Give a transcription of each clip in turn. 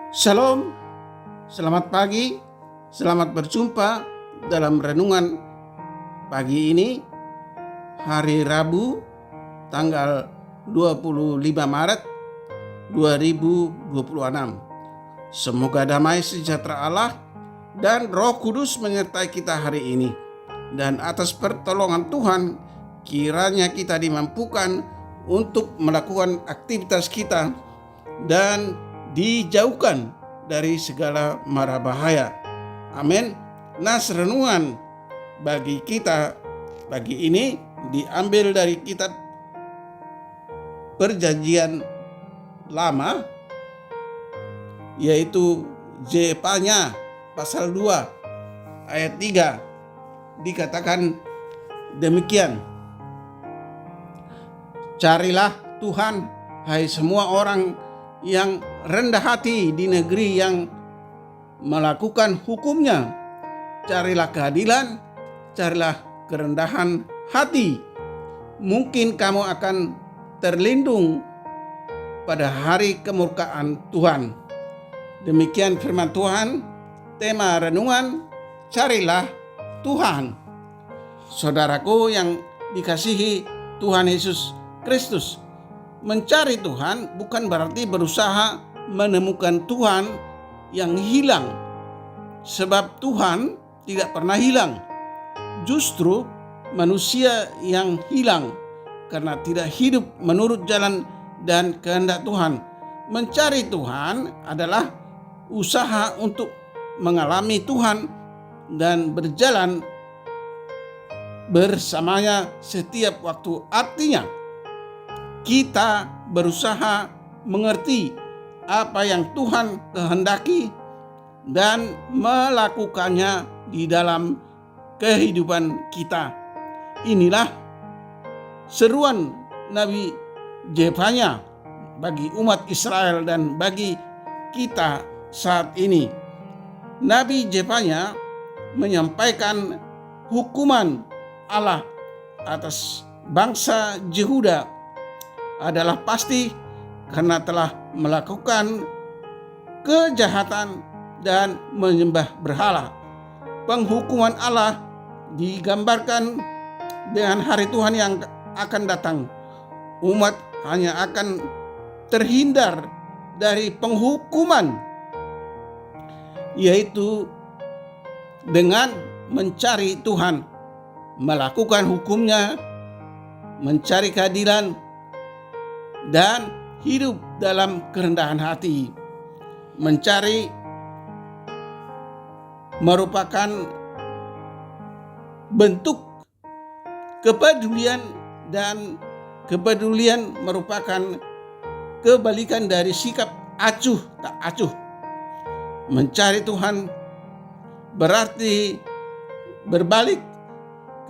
Shalom, selamat pagi, selamat berjumpa dalam renungan pagi ini, hari Rabu, tanggal 25 Maret 2026. Semoga damai sejahtera Allah dan Roh Kudus menyertai kita hari ini. Dan atas pertolongan Tuhan, kiranya kita dimampukan untuk melakukan aktivitas kita dan dijauhkan dari segala mara bahaya. Amin. Nas renungan bagi kita pagi ini diambil dari kitab Perjanjian Lama, yaitu Yefanya pasal 2 ayat 3. Dikatakan demikian: carilah Tuhan, hai semua orang yang rendah hati di negeri yang melakukan hukumnya. Carilah keadilan, carilah kerendahan hati. Mungkin kamu akan terlindung pada hari kemurkaan Tuhan. Demikian firman Tuhan. Tema renungan, carilah Tuhan. Saudaraku yang dikasihi Tuhan Yesus Kristus, mencari Tuhan bukan berarti berusaha menemukan Tuhan yang hilang, sebab Tuhan tidak pernah hilang. Justru manusia yang hilang karena tidak hidup menurut jalan dan kehendak Tuhan. Mencari Tuhan adalah usaha untuk mengalami Tuhan dan berjalan bersamanya setiap waktu. Artinya, kita berusaha mengerti apa yang Tuhan kehendaki dan melakukannya di dalam kehidupan kita. Inilah seruan Nabi Yefanya bagi umat Israel dan bagi kita saat ini. Nabi Yefanya menyampaikan hukuman Allah atas bangsa Yehuda adalah pasti karena telah melakukan kejahatan dan menyembah berhala. Penghukuman Allah digambarkan dengan hari Tuhan yang akan datang. Umat hanya akan terhindar dari penghukuman, yaitu dengan mencari Tuhan, melakukan hukumnya, mencari keadilan, dan hidup dalam kerendahan hati. Mencari merupakan bentuk kepedulian, dan kepedulian merupakan kebalikan dari sikap acuh tak acuh. Mencari Tuhan berarti berbalik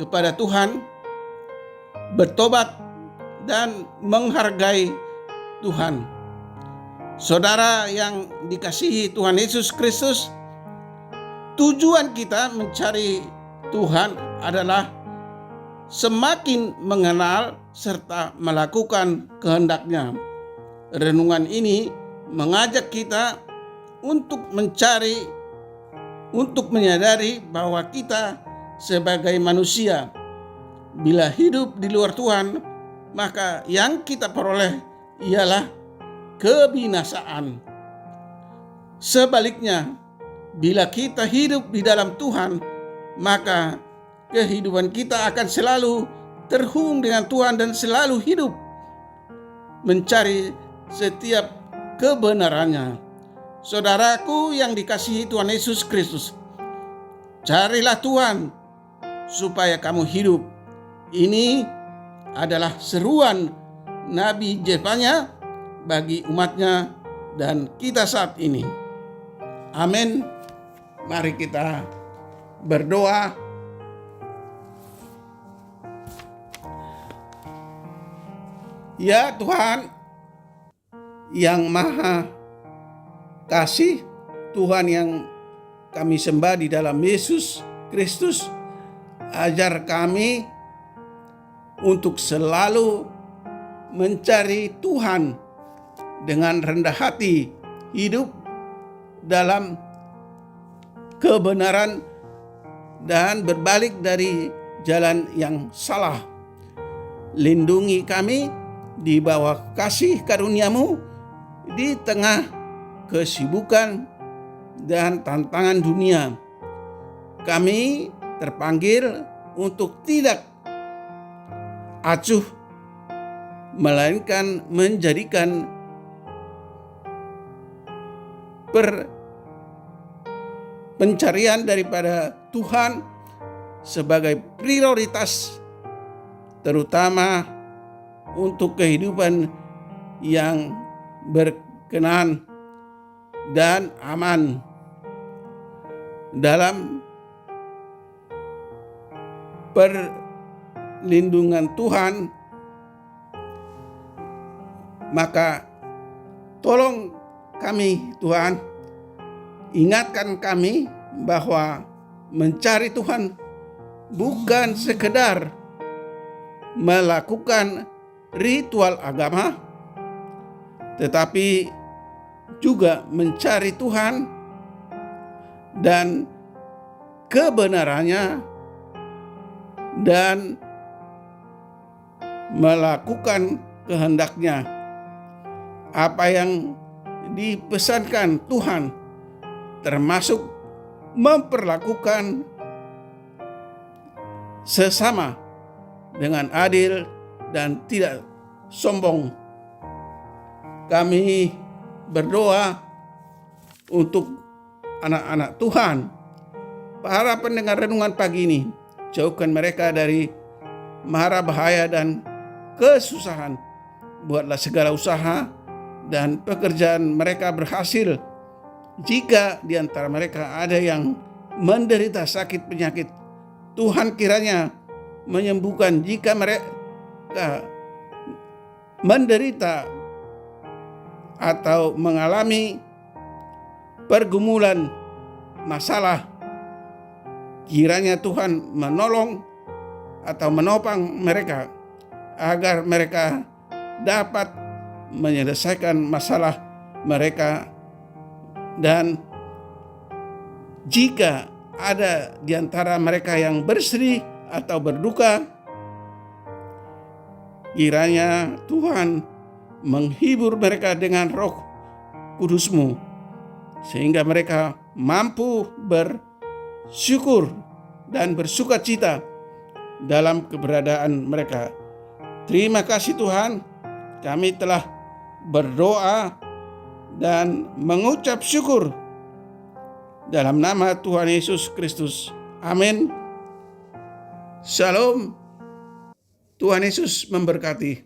kepada Tuhan, bertobat, dan menghargai Tuhan. Saudara yang dikasihi Tuhan Yesus Kristus, tujuan kita mencari Tuhan adalah semakin mengenal serta melakukan kehendak-Nya. Renungan ini mengajak kita untuk menyadari bahwa kita sebagai manusia, bila hidup di luar Tuhan, maka yang kita peroleh ialah kebinasaan. Sebaliknya, bila kita hidup di dalam Tuhan, maka kehidupan kita akan selalu terhubung dengan Tuhan dan selalu hidup mencari setiap kebenarannya. Saudaraku yang dikasihi Tuhan Yesus Kristus, carilah Tuhan supaya kamu hidup. Ini adalah seruan Nabi Yefanya bagi umatnya dan kita saat ini. Amin. Mari kita berdoa. Ya Tuhan yang Maha Kasih, Tuhan yang kami sembah di dalam Yesus Kristus, ajar kami untuk selalu mencari Tuhan dengan rendah hati, hidup dalam kebenaran dan berbalik dari jalan yang salah. Lindungi kami di bawah kasih karunia-Mu di tengah kesibukan dan tantangan dunia. Kami terpanggil untuk tidak acuh, melainkan menjadikan pencarian daripada Tuhan sebagai prioritas, terutama untuk kehidupan yang berkenan dan aman. Dalam perlindungan Tuhan, maka tolong kami Tuhan, ingatkan kami bahwa mencari Tuhan bukan sekedar melakukan ritual agama, tetapi juga mencari Tuhan dan kebenarannya dan melakukan kehendak-Nya. Apa yang dipesankan Tuhan, termasuk memperlakukan sesama dengan adil dan tidak sombong. Kami berdoa untuk anak-anak Tuhan, para pendengar renungan pagi ini. Jauhkan mereka dari mara bahaya dan kesusahan. Buatlah segala usaha dan pekerjaan mereka berhasil. Jika di antara mereka ada yang menderita sakit penyakit, Tuhan kiranya menyembuhkan. Jika mereka menderita atau mengalami pergumulan masalah, kiranya Tuhan menolong atau menopang mereka agar mereka dapat menyelesaikan masalah mereka. Dan jika ada di antara mereka yang bersedih atau berduka, kiranya Tuhan menghibur mereka dengan Roh Kudus-Mu, sehingga mereka mampu bersyukur dan bersukacita dalam keberadaan mereka. Terima kasih Tuhan, kami telah berdoa dan mengucap syukur dalam nama Tuhan Yesus Kristus. Amin. Shalom. Tuhan Yesus memberkati.